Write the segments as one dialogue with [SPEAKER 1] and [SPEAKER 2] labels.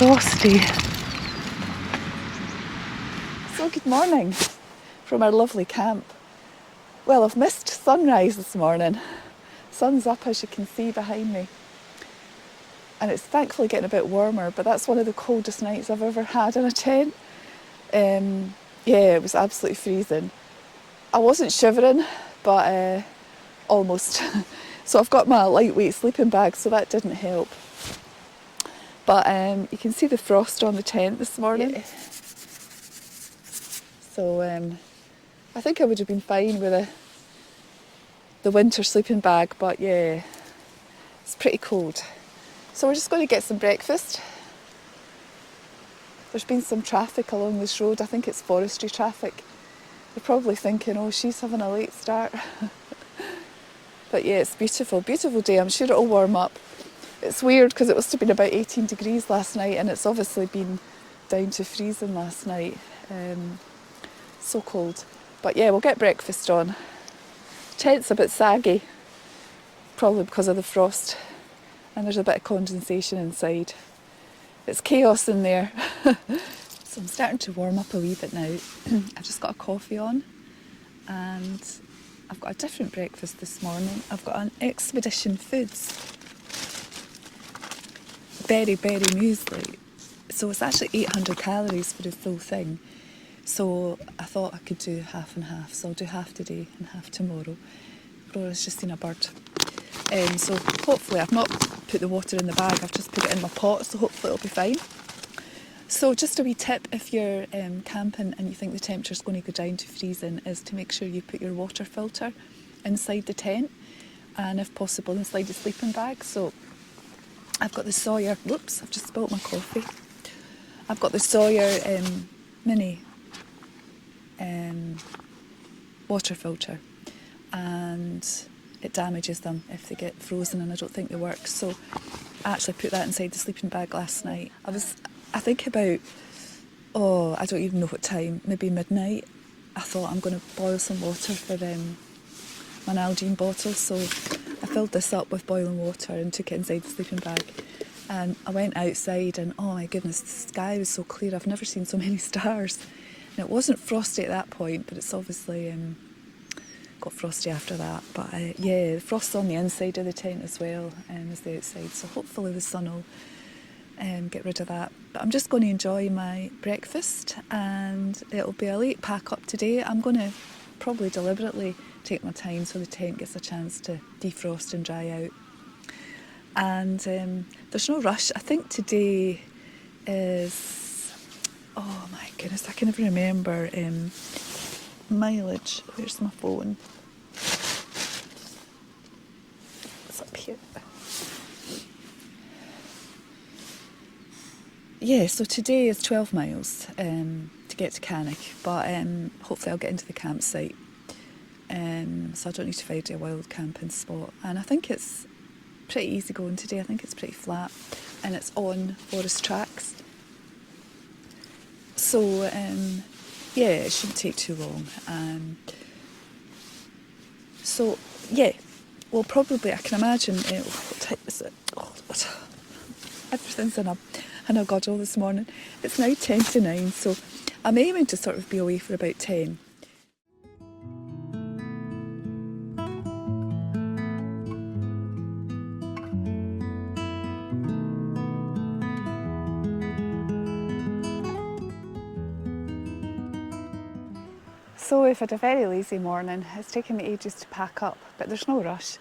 [SPEAKER 1] Frosty. So good morning from our lovely camp. Well, I've missed sunrise this morning. Sun's up, as you can see behind me. And it's thankfully getting a bit warmer, but that's one of the coldest nights I've ever had in a tent. Yeah, it was absolutely freezing. I wasn't shivering, but almost. So I've got my lightweight sleeping bag, so that didn't help. But you can see the frost on the tent this morning. Yeah. So I think I would have been fine with the winter sleeping bag, but yeah, it's pretty cold. So we're just going to get some breakfast. There's been some traffic along this road. I think it's forestry traffic. They're probably thinking, oh, she's having a late start. But yeah, it's beautiful, beautiful day. I'm sure it'll warm up. It's weird because it must have been about 18 degrees last night, and it's obviously been down to freezing last night. So cold. But yeah, we'll get breakfast on. Tent's a bit saggy, probably because of the frost, and there's a bit of condensation inside. It's chaos in there. So I'm starting to warm up a wee bit now. I've just got a coffee on, and I've got a different breakfast this morning. I've got an Expedition Foods berry muesli. So it's actually 800 calories for the full thing. So I thought I could do half and half. So I'll do half today and half tomorrow. Brora's just seen a bird. So hopefully I've not put the water in the bag, I've just put it in my pot, so hopefully it'll be fine. So just a wee tip if you're camping and you think the temperature's going to go down to freezing is to make sure you put your water filter inside the tent, and if possible inside the sleeping bag. So I've got the Sawyer, whoops, I've just spilt my coffee. I've got the Sawyer mini water filter, and it damages them if they get frozen, and I don't think they work. So I actually put that inside the sleeping bag last night. I think about, I don't even know what time, maybe midnight. I thought I'm going to boil some water for my Nalgene bottle, so I filled this up with boiling water and took it inside the sleeping bag. And I went outside and oh my goodness, the sky was so clear. I've never seen so many stars. And it wasn't frosty at that point, but it's obviously got frosty after that. But yeah, the frost's on the inside of the tent as well as the outside. So hopefully the sun will get rid of that. But I'm just going to enjoy my breakfast, and it'll be a late pack up today. I'm going to probably deliberately take my time so the tent gets a chance to defrost and dry out. And there's no rush. I think today is, oh my goodness, I can never remember mileage. Where's my phone? It's up here. Yeah, so today is 12 miles to get to Cannich, but hopefully I'll get into the campsite. So I don't need to find a wild camping spot. And I think it's pretty easy going today. I think it's pretty flat and it's on forest tracks. So yeah, it shouldn't take too long. So yeah, well probably I can imagine, what time is it? Everything's in a goddle this morning. It's now 10 to 9, so I'm aiming to sort of be away for about 10. So we've had a very lazy morning. It's taken me ages to pack up, but there's no rush.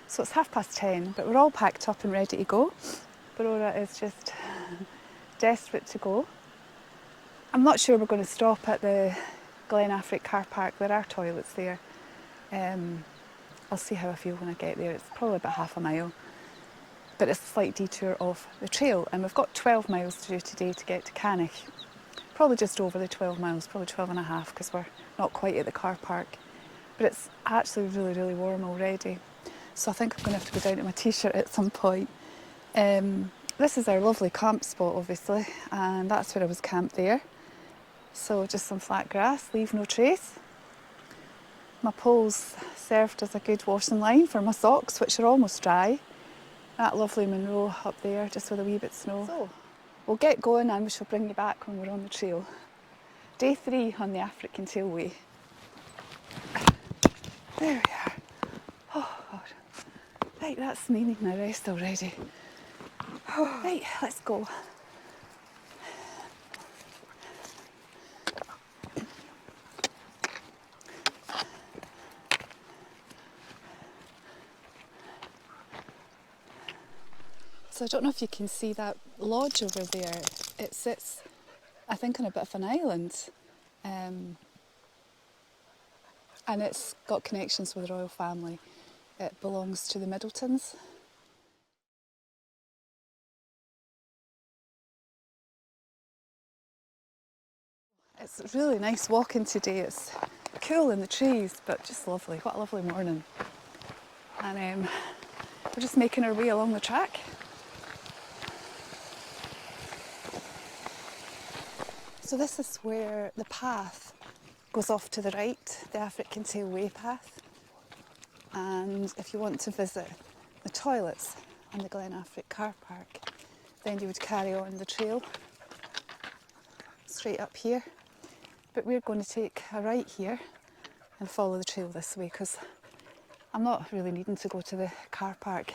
[SPEAKER 1] So it's 10:30, but we're all packed up and ready to go. Brora is just desperate to go. I'm not sure we're going to stop at the Affric car park. There are toilets there. I'll see how I feel when I get there. It's probably about half a mile, but it's a slight detour of the trail, and we've got 12 miles to do today to get to Cannich. Probably just over the 12 miles, probably 12 and a half, because we're not quite at the car park. But it's actually really, really warm already. So I think I'm going to have to go down to my t-shirt at some point. This is our lovely camp spot, obviously, and that's where I was camped there. So just some flat grass, leave no trace. My poles served as a good washing line for my socks, which are almost dry. That lovely Monroe up there, just with a wee bit of snow. So we'll get going and we shall bring you back when we're on the trail. Day 3 on the Affric Kintail Way. There we are. Oh God. Right, that's me needing a rest already. Right, let's go. So I don't know if you can see that lodge over there. It sits, I think, on a bit of an island. And it's got connections with the royal family. It belongs to the Middletons. It's really nice walking today. It's cool in the trees, but just lovely. What a lovely morning. And we're just making our way along the track. So this is where the path goes off to the right, the Affric Kintail Way path. And if you want to visit the toilets and the Affric car park, then you would carry on the trail straight up here. But we're going to take a right here and follow the trail this way, because I'm not really needing to go to the car park.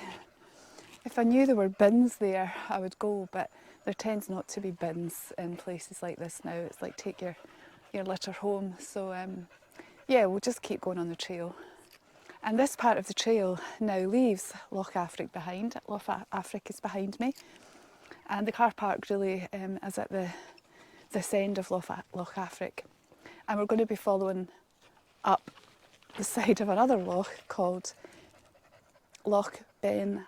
[SPEAKER 1] If I knew there were bins there, I would go, but there tends not to be bins in places like this now. It's like take your litter home. So yeah, we'll just keep going on the trail. And this part of the trail now leaves Loch Affric behind. Loch Affric is behind me. And the car park really is at this end of Loch Affric. And we're going to be following up the side of another loch called Loch Ben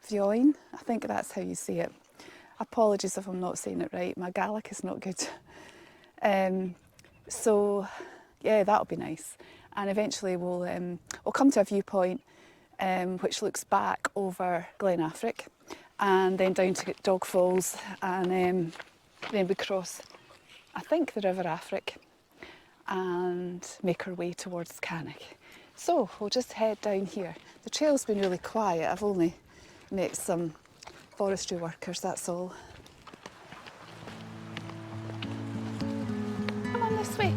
[SPEAKER 1] Viewpoint. I think that's how you say it. Apologies if I'm not saying it right. My Gaelic is not good. So yeah, that'll be nice. And eventually we'll come to a viewpoint which looks back over Affric, and then down to Dog Falls, and then we cross, I think, the River Affric and make our way towards Cannich. So we'll just head down here. The trail's been really quiet. I've only met some forestry workers, that's all. Come on this way.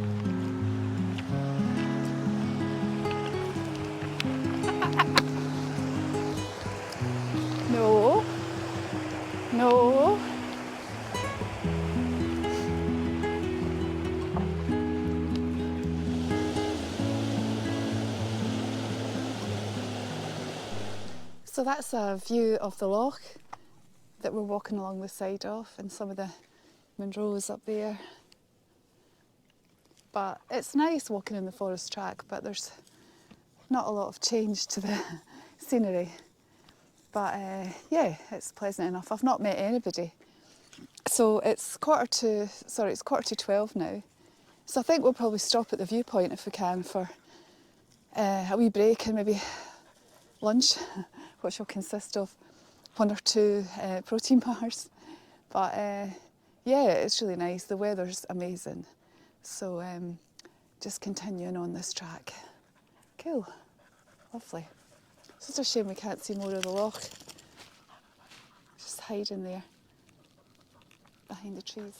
[SPEAKER 1] No. No. So that's a view of the loch that we're walking along the side of, and some of the Monroes up there. But it's nice walking in the forest track, but there's not a lot of change to the scenery. But yeah, it's pleasant enough. I've not met anybody. So it's quarter to 12 now. So I think we'll probably stop at the viewpoint if we can for a wee break and maybe lunch, which will consist of 1 or 2 protein bars. But yeah, it's really nice. The weather's amazing. So just continuing on this track. Cool. Lovely. It's just a shame we can't see more of the loch. Just hiding there behind the trees.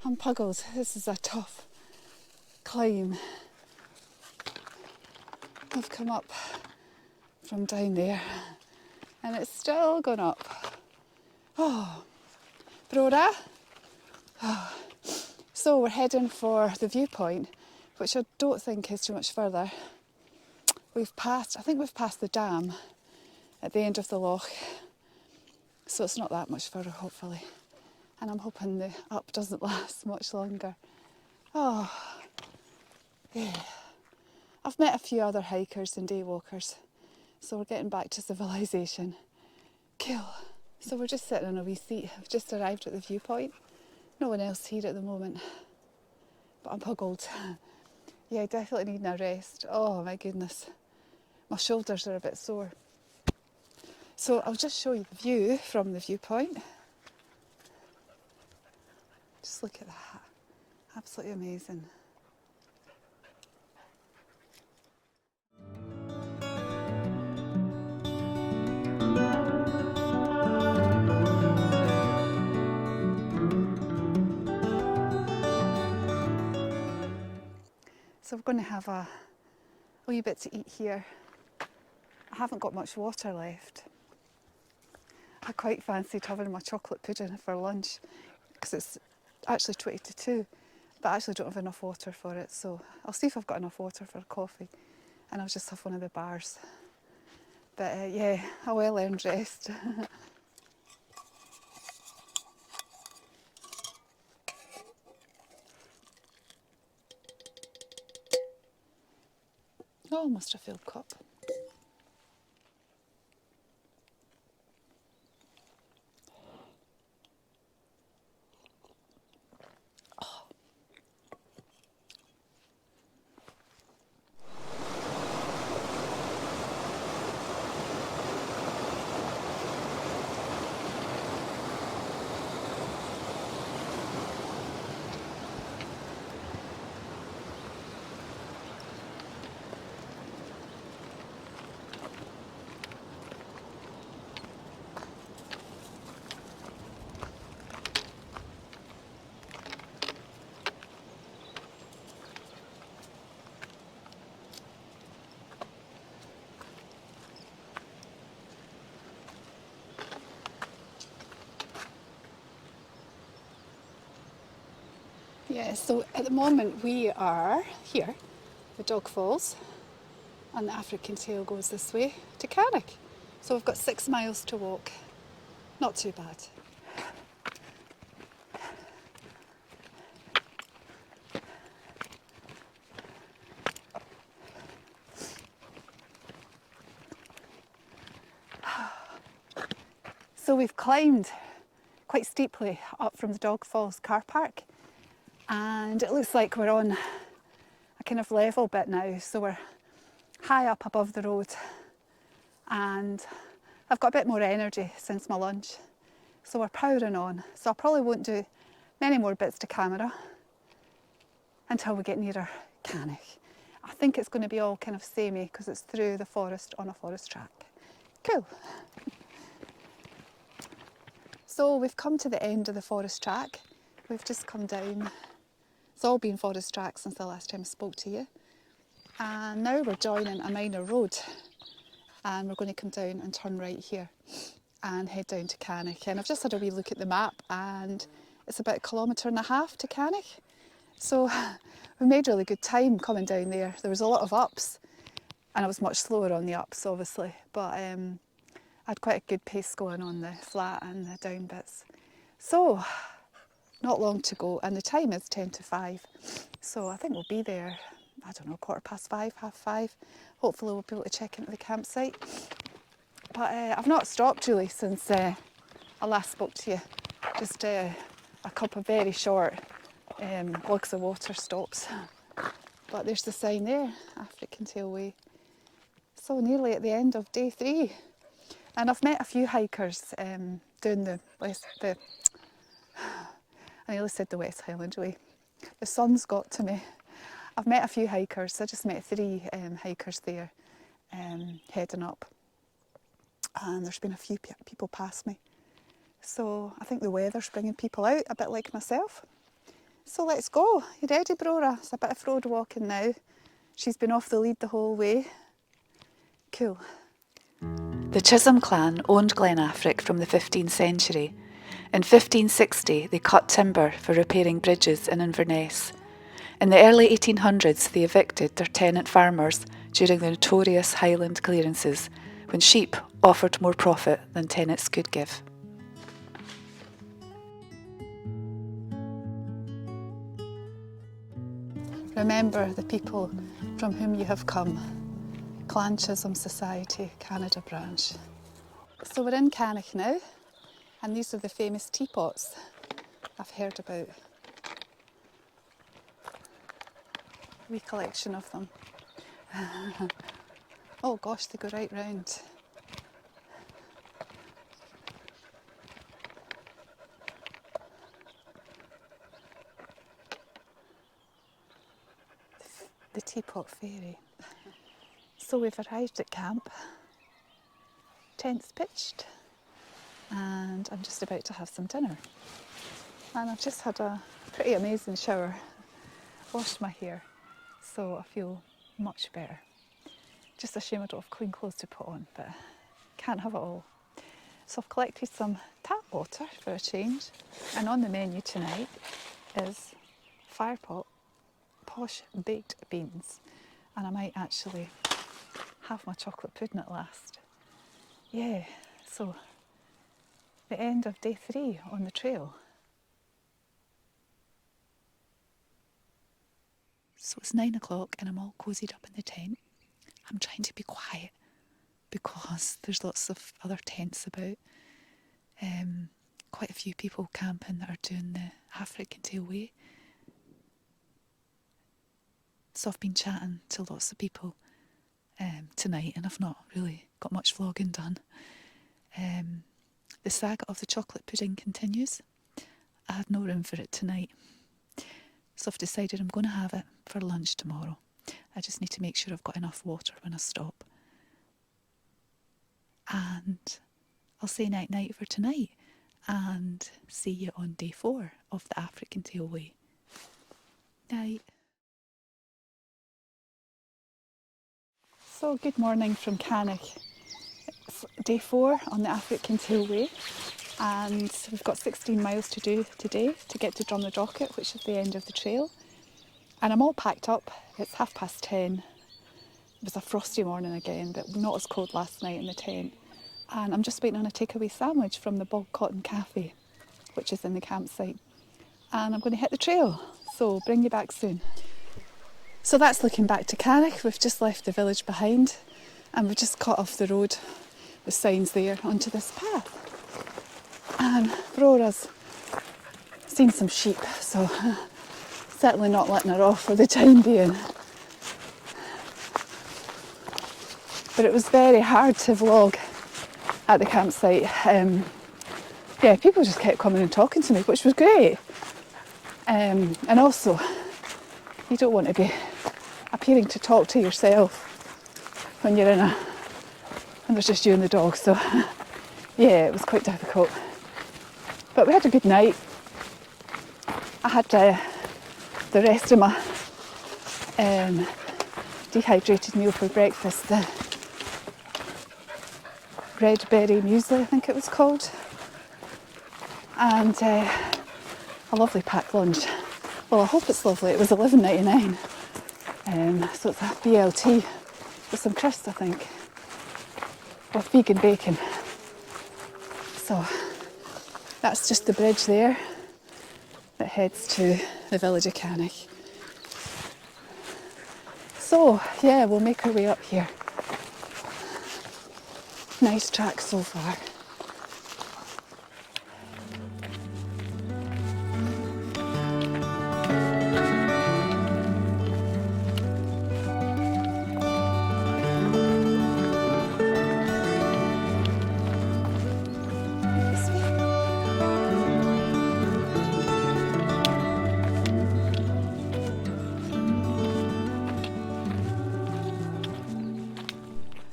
[SPEAKER 1] I'm puzzled. This is a tough climb. I've come up from down there and it's still gone up. Oh, Brora. Oh. So we're heading for the viewpoint, which I don't think is too much further. I think we've passed the dam at the end of the loch, so it's not that much further, hopefully. And I'm hoping the up doesn't last much longer. Oh, yeah. I've met a few other hikers and day walkers, so we're getting back to civilization. Cool. So we're just sitting on a wee seat. I've just arrived at the viewpoint. No one else here at the moment, but I'm puzzled. Yeah, definitely needing a rest. Oh my goodness. My shoulders are a bit sore. So I'll just show you the view from the viewpoint. Just look at that. Absolutely amazing. So we're going to have a wee bit to eat here. I haven't got much water left. I quite fancied having my chocolate pudding for lunch because it's actually 20 to 2, but I actually don't have enough water for it, so I'll see if I've got enough water for a coffee and I'll just have one of the bars. But yeah, a well-earned rest. Oh, almost a filled cup. Yeah, so at the moment we are here, the Dog Falls, and the Affric Kintail goes this way to Cannich. So we've got 6 miles to walk. Not too bad. So we've climbed quite steeply up from the Dog Falls car park, and it looks like we're on a kind of level bit now, so we're high up above the road, and I've got a bit more energy since my lunch, so we're powering on. So I probably won't do many more bits to camera until we get nearer Cannich. I think it's going to be all kind of samey because it's through the forest on a forest track. Cool. So we've come to the end of the forest track. We've just come down. It's all been forest track since the last time I spoke to you. And now we're joining a minor road. And we're going to come down and turn right here and head down to Cannich. And I've just had a wee look at the map and it's about 1.5 kilometres to Cannich. So we made really good time coming down there. There was a lot of ups and I was much slower on the ups obviously, but I had quite a good pace going on the flat and the down bits. So not long to go, and the time is 10 to 5. So I think we'll be there, I don't know, 5:15, 5:30. Hopefully we'll be able to check into the campsite. But I've not stopped really since I last spoke to you. Just a couple of very short lugs of water stops. But there's the sign there, Affric Kintail Way. So nearly at the end of day 3. And I've met a few hikers doing I nearly said the West Highland Way. The sun's got to me. I've met a few hikers. I just met 3 hikers there heading up. And there's been a few people past me. So I think the weather's bringing people out, a bit like myself. So let's go. You ready, Brora? It's a bit of road walking now. She's been off the lead the whole way. Cool. The Chisholm clan owned Glen Affric from the 15th century. In 1560 they cut timber for repairing bridges in Inverness. In the early 1800s they evicted their tenant farmers during the notorious Highland clearances, when sheep offered more profit than tenants could give. Remember the people from whom you have come. Clan Chisholm Society, Canada branch. So we're in Cannich now, and these are the famous teapots I've heard about. Wee collection of them. Oh gosh, they go right round. The Teapot Ferry. So we've arrived at camp, tents pitched, and I'm just about to have some dinner. And I've just had a pretty amazing shower, washed my hair, so I feel much better. Just a shame I don't have clean clothes to put on, but can't have it all. So I've collected some tap water for a change, and on the menu tonight is firepot posh baked beans, and I might actually have my chocolate pudding at last. Yeah, so the end of day 3 on the trail. So it's 9 o'clock and I'm all cosied up in the tent. I'm trying to be quiet because there's lots of other tents about. Quite a few people camping that are doing the Affric Kintail Way. So I've been chatting to lots of people tonight, and I've not really got much vlogging done. The saga of the chocolate pudding continues. I had no room for it tonight, so I've decided I'm going to have it for lunch tomorrow. I just need to make sure I've got enough water when I stop. And I'll say night-night for tonight, and see you on day 4 of the Affric Kintail Way. Night. So good morning from Cannich. It's day 4 on the Affric Kintail Way, and we've got 16 miles to do today to get to Drumnadrochit, which is the end of the trail. And I'm all packed up. It's 10:30. It was a frosty morning again, but not as cold last night in the tent. And I'm just waiting on a takeaway sandwich from the Bog Cotton Cafe, which is in the campsite. And I'm going to hit the trail, so bring you back soon. So that's looking back to Cannich. We've just left the village behind, and we've just cut off the road with signs there onto this path. And Brora's seen some sheep, so certainly not letting her off for the time being. But it was very hard to vlog at the campsite. Yeah, people just kept coming and talking to me, which was great. And also, you don't want to be appearing to talk to yourself when you're and there's just you and the dog, so yeah, it was quite difficult. But we had a good night. I had the rest of my dehydrated meal for breakfast, the red berry muesli, I think it was called, and a lovely packed lunch. Well, I hope it's lovely. It was $11.99, so it's a BLT with some crisps, I think, with vegan bacon. So that's just the bridge there that heads to the village of Cannich. So yeah, we'll make our way up here. Nice track so far.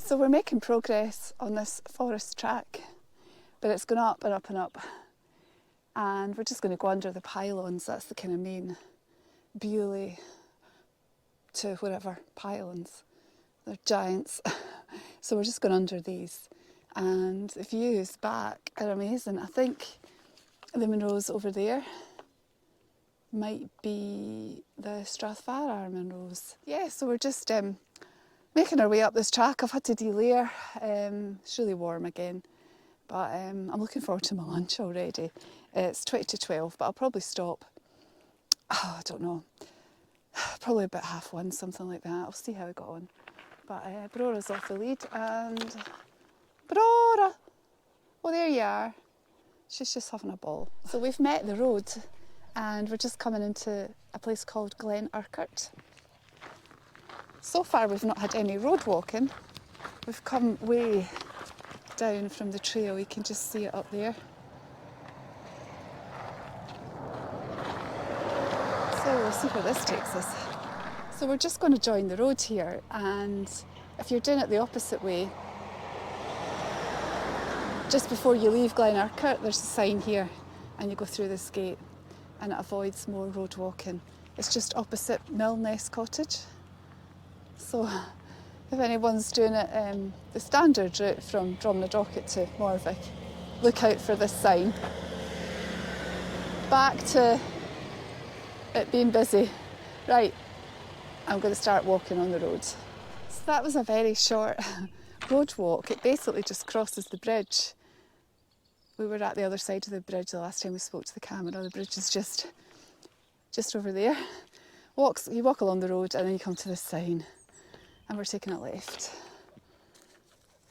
[SPEAKER 1] So we're making progress on this forest track, but it's going up and up and up. And we're just going to go under the pylons. That's the kind of main Bewley to wherever pylons. They're giants. So we're just going under these. And the views back are amazing. I think the Munros over there might be the Strathvarar Munros. Yeah, so we're just making our way up this track. I've had to delayer. It's really warm again. But I'm looking forward to my lunch already. It's 20 to 12, but I'll probably stop. Oh, I don't know. Probably about 1:30, something like that. I'll see how I got on. But Brora's off the lead, and Brora! Well, there you are. She's just having a ball. So we've met the road, and we're just coming into a place called Glen Urquhart. So far we've not had any road walking. We've come way down from the trail. You can just see it up there. So we'll see where this takes us. So we're just going to join the road here, and if you're doing it the opposite way, just before you leave Glen Urquhart, there's a sign here, and you go through this gate, and it avoids more road walking. It's just opposite Millness Cottage. So if anyone's doing it the standard route from Drumnadrochit to Morvik, look out for this sign. Back to it being busy. Right, I'm going to start walking on the road. So that was a very short road walk. It basically just crosses the bridge. We were at the other side of the bridge the last time we spoke to the camera. The bridge is just over there. You walk along the road and then you come to this sign, and we're taking a left.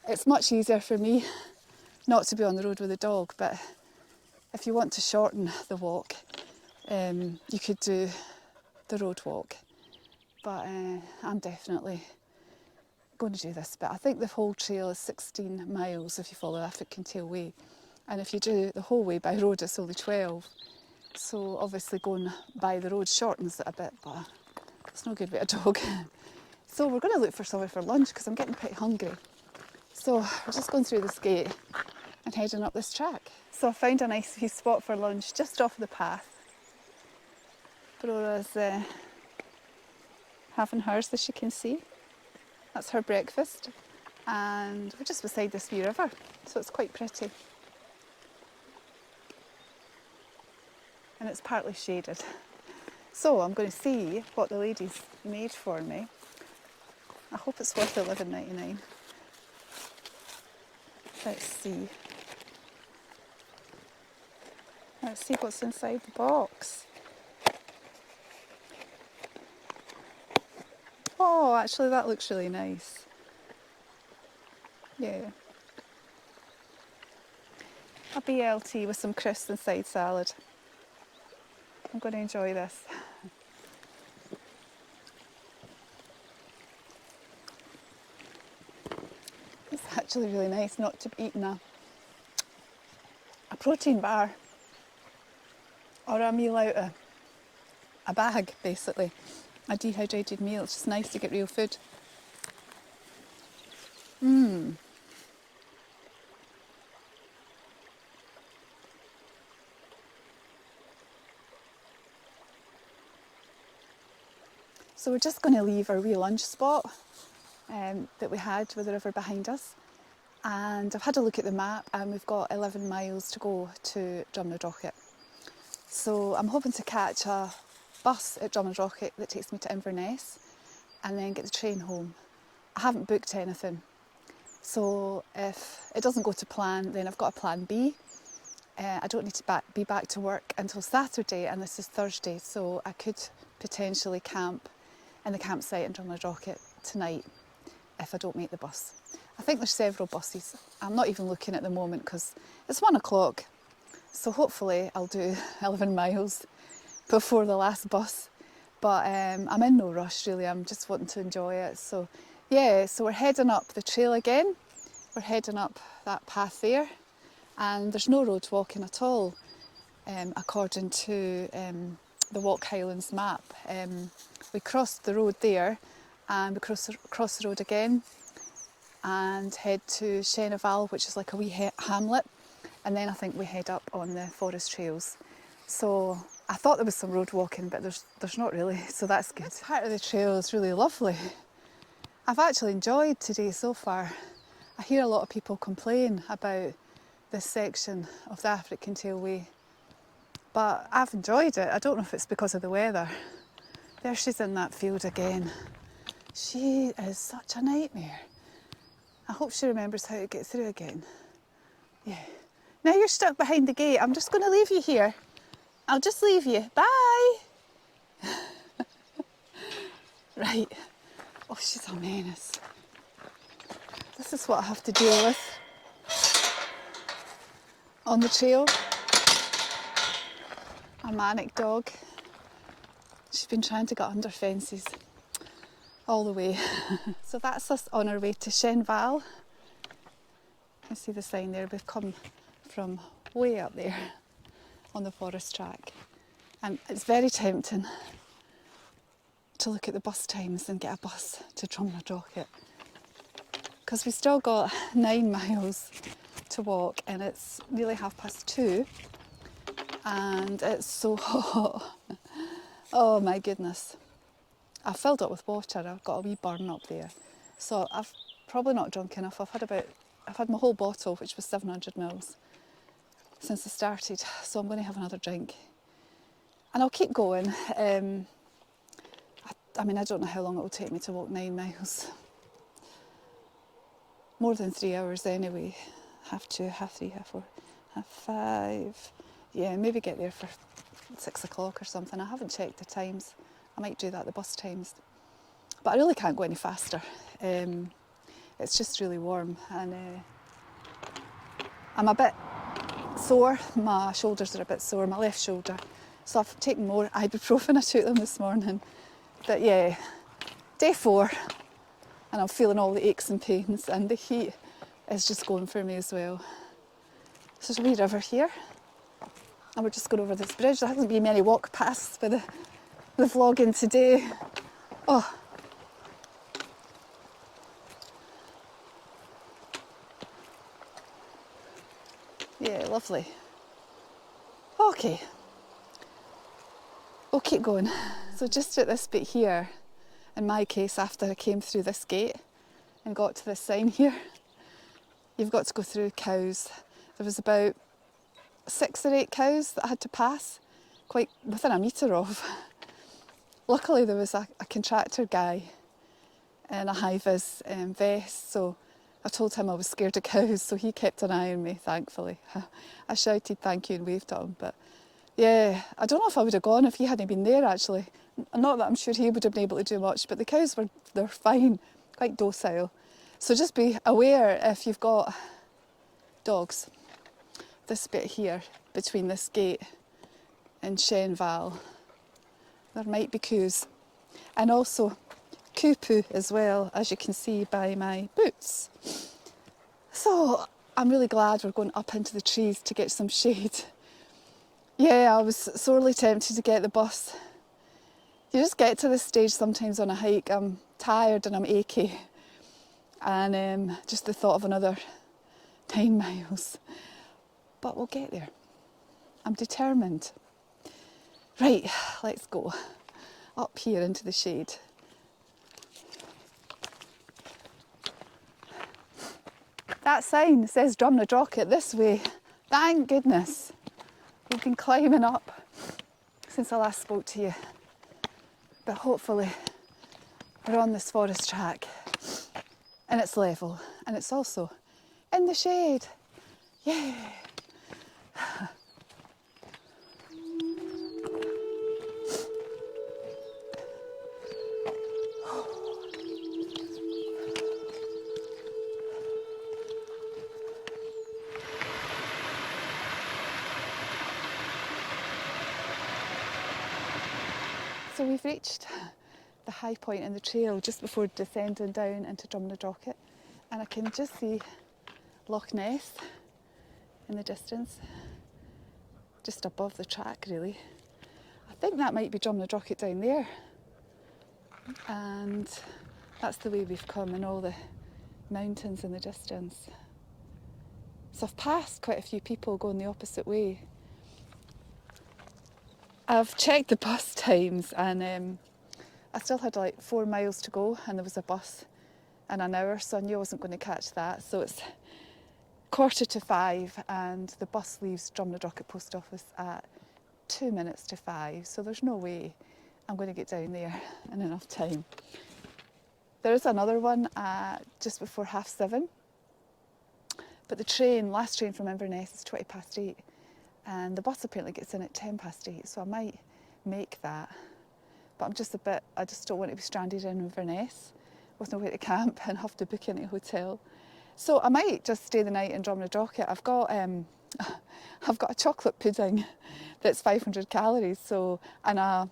[SPEAKER 1] It's much easier for me not to be on the road with a dog, but if you want to shorten the walk, you could do the road walk. But I'm definitely going to do this bit. I think the whole trail is 16 miles if you follow Affric Kintail Way. And if you do the whole way by road, it's only 12. So obviously going by the road shortens it a bit, but it's no good with a dog. So we're going to look for somewhere for lunch because I'm getting pretty hungry. So we're just going through this gate and heading up this track. So I found a nice wee spot for lunch just off the path. Brora's having hers, as you can see. That's her breakfast. And we're just beside this wee river, so it's quite pretty. And it's partly shaded. So I'm going to see what the lady's made for me. I hope it's worth $11.99. Let's see. Let's see what's inside the box. Oh, actually that looks really nice. Yeah. A BLT with some crisps and side salad. I'm going to enjoy this. It's actually really nice not to be eating a protein bar or a meal out of a bag, basically. A dehydrated meal. It's just nice to get real food. So we're just going to leave our wee lunch spot that we had with the river behind us. And I've had a look at the map, and we've got 11 miles to go to Drumnadrochit. So I'm hoping to catch a bus at Drumnadrochit that takes me to Inverness and then get the train home. I haven't booked anything. So if it doesn't go to plan, then I've got a plan B. I don't need to be back to work until Saturday, and this is Thursday, so I could potentially camp in the campsite in Drumnadrochit tonight if I don't make the bus. I think there's several buses. I'm not even looking at the moment because it's 1 o'clock. So hopefully I'll do 11 miles before the last bus. But I'm in no rush really, I'm just wanting to enjoy it. So yeah, so we're heading up the trail again. We're heading up that path there. And there's no road walking at all, according to the Walk Highlands map. We crossed the road there, and we cross the road again and head to Chenaval, which is like a wee hamlet. and then I think we head up on the forest trails. So I thought there was some road walking, but there's not really, so that's good. This part of the trail is really lovely. I've actually enjoyed today so far. I hear a lot of people complain about this section of the Affric Kintail Way, but I've enjoyed it. I don't know if it's because of the weather. There she's in that field again. She is such a nightmare. I hope she remembers how to get through again. Yeah. Now you're stuck behind the gate. I'm just going to leave you here. I'll just leave you. Bye. Right. Oh, she's a menace. This is what I have to deal with on the trail. A manic dog. She's been trying to get under fences all the way. So that's us on our way to Chisholm. You can see the sign there. We've come from way up there on the forest track. And it's very tempting to look at the bus times and get a bus to Drumnadrochit, because we've still got 9 miles to walk and it's nearly 2:30 and it's so hot. Oh my goodness. I've filled up with water. I've got a wee burn up there. So I've probably not drunk enough. I've had my whole bottle, which was 700 mils, since I started. So I'm going to have another drink. And I'll keep going. I mean, I don't know how long it will take me to walk 9 miles. More than 3 hours anyway. 2:30, 3:30, 4:30, 5:30. Yeah, maybe get there for 6 o'clock or something. I haven't checked the times. I might do that, the bus times. But I really can't go any faster. It's just really warm and I'm a bit sore. My shoulders are a bit sore, my left shoulder. So I've taken more ibuprofen. I took them this morning. But yeah, day 4 and I'm feeling all the aches and pains and the heat is just going for me as well. So there's a wee river here and we're just going over this bridge. There hasn't been many walk paths for the vlogging today. Oh. Yeah, lovely. Okay, we'll keep going. So just at this bit here, in my case, after I came through this gate and got to this sign here, you've got to go through cows. There was about 6 or 8 cows that I had to pass, quite within a metre of. Luckily there was a contractor guy in a high-vis vest, so I told him I was scared of cows, so he kept an eye on me, thankfully. I shouted thank you and waved at him, but yeah, I don't know if I would have gone if he hadn't been there actually. Not that I'm sure he would have been able to do much, but the cows they're fine, quite docile. So just be aware if you've got dogs. This bit here, between this gate and Chisholm, there might be coos. And also coo poo as well, as you can see by my boots. So I'm really glad we're going up into the trees to get some shade. Yeah, I was sorely tempted to get the bus. You just get to this stage sometimes on a hike, I'm tired and I'm achy. And just the thought of another 9 miles. But we'll get there. I'm determined. Right, let's go up here into the shade. That sign says Drumnadrochit this way. Thank goodness. We've been climbing up since I last spoke to you. But hopefully we're on this forest track and it's level and it's also in the shade. Yeah. So we've reached the high point in the trail just before descending down into Drumnadrochit, and I can just see Loch Ness in the distance, just above the track really. I think that might be Drumnadrochit down there, and that's the way we've come, and all the mountains in the distance. So I've passed quite a few people going the opposite way. I've checked the bus times and I still had like 4 miles to go and there was a bus in an hour, so I knew I wasn't going to catch that. So it's 4:45 and the bus leaves Drumnadrochit post office at 2 minutes to 5, so there's no way I'm going to get down there in enough time. There is another one at just before 7:30, but the last train from Inverness is 8:20 and the bus apparently gets in at 8:10, so I might make that. But I just don't want to be stranded in Inverness with nowhere to camp and have to book in a hotel. So I might just stay the night in Drumnadrochit. I've got a chocolate pudding that's 500 calories, and a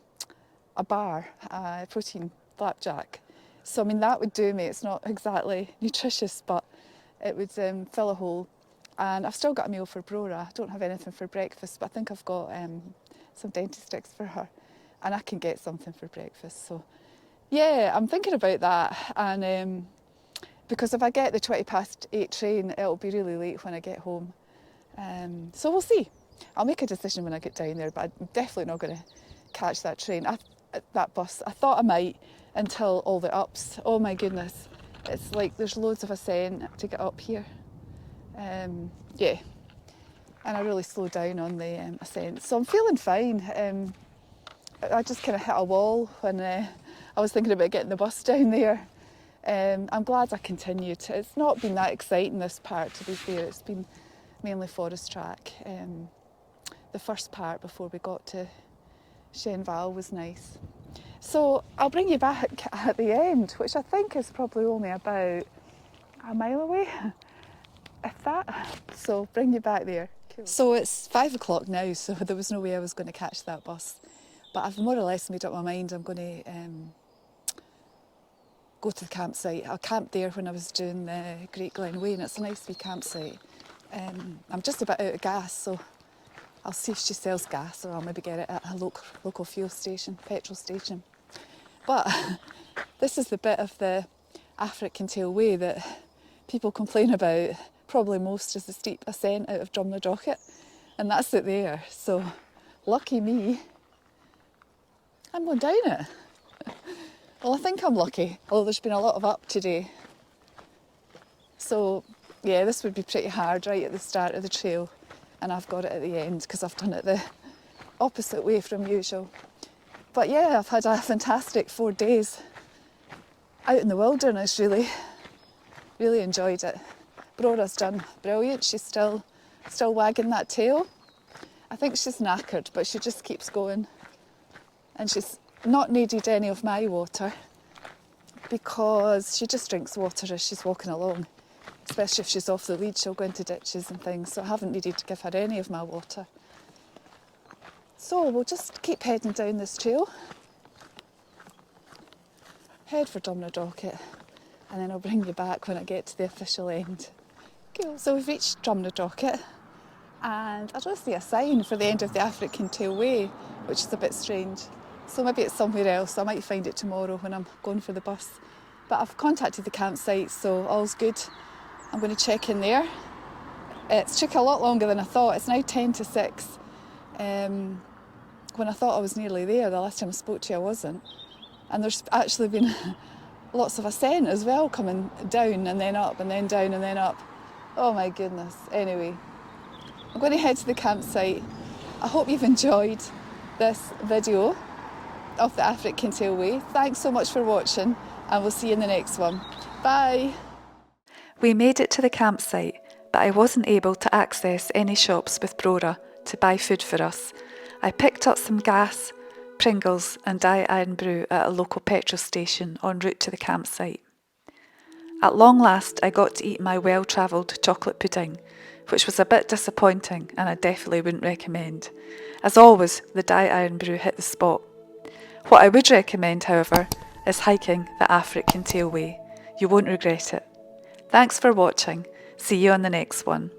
[SPEAKER 1] bar, a protein flapjack. So I mean that would do me. It's not exactly nutritious, but it would fill a hole. And I've still got a meal for Brora. I don't have anything for breakfast, but I think I've got some dentist sticks for her, and I can get something for breakfast. So yeah, I'm thinking about that, and because if I get the 8:20 train, it'll be really late when I get home. So we'll see. I'll make a decision when I get down there, but I'm definitely not going to catch that train, that bus. I thought I might until all the ups. Oh my goodness, it's like there's loads of ascent to get up here. Yeah, and I really slowed down on the ascent, so I'm feeling fine. I just kind of hit a wall when I was thinking about getting the bus down there. I'm glad I continued. It's not been that exciting, this part, to be fair. It's been mainly forest track. The first part before we got to Shenval was nice. So I'll bring you back at the end, which I think is probably only about a mile away, if that. So bring you back there. Cool. So it's 5 o'clock now, so there was no way I was going to catch that bus. But I've more or less made up my mind. I'm going to go to the campsite. I camped there when I was doing the Great Glen Way, and it's a nice wee campsite. I'm just about out of gas, so I'll see if she sells gas, or I'll maybe get it at a local fuel station, petrol station. But this is the bit of the Affric Kintail Way that people complain about probably most, is the steep ascent out of Drumnadrochit, and that's it there. So lucky me, I'm going down it. Well, I think I'm lucky, although there's been a lot of up today. So yeah, this would be pretty hard right at the start of the trail, and I've got it at the end because I've done it the opposite way from usual. But yeah, I've had a fantastic 4 days out in the wilderness, really enjoyed it. Brora's done brilliant. She's still wagging that tail. I think she's knackered, but she just keeps going, and she's not needed any of my water because she just drinks water as she's walking along, especially if she's off the lead. She'll go into ditches and things, so I haven't needed to give her any of my water. So we'll just keep heading down this trail, head for Drumnadrochit, and then I'll bring you back when I get to the official end. Cool. So we've reached Drumnadrochit, and I don't see a sign for the end of the Affric Kintail Way, which is a bit strange. So maybe it's somewhere else. I might find it tomorrow when I'm going for the bus. But I've contacted the campsite, so all's good. I'm going to check in there. It's took a lot longer than I thought. It's now 10 to 6. When I thought I was nearly there, the last time I spoke to you I wasn't. And there's actually been lots of ascent as well, coming down and then up and then down and then up. Oh my goodness. Anyway, I'm going to head to the campsite. I hope you've enjoyed this video of the Affric Kintail Way. Thanks so much for watching, and we'll see you in the next one. Bye. We made it to the campsite, but I wasn't able to access any shops with Brora to buy food for us. I picked up some gas, Pringles and iron brew at a local petrol station en route to the campsite. At long last I got to eat my well-travelled chocolate pudding, which was a bit disappointing and I definitely wouldn't recommend. As always, the iron brew hit the spot. What I would recommend, however, is hiking the Affric Kintail Way. You won't regret it. Thanks for watching. See you on the next one.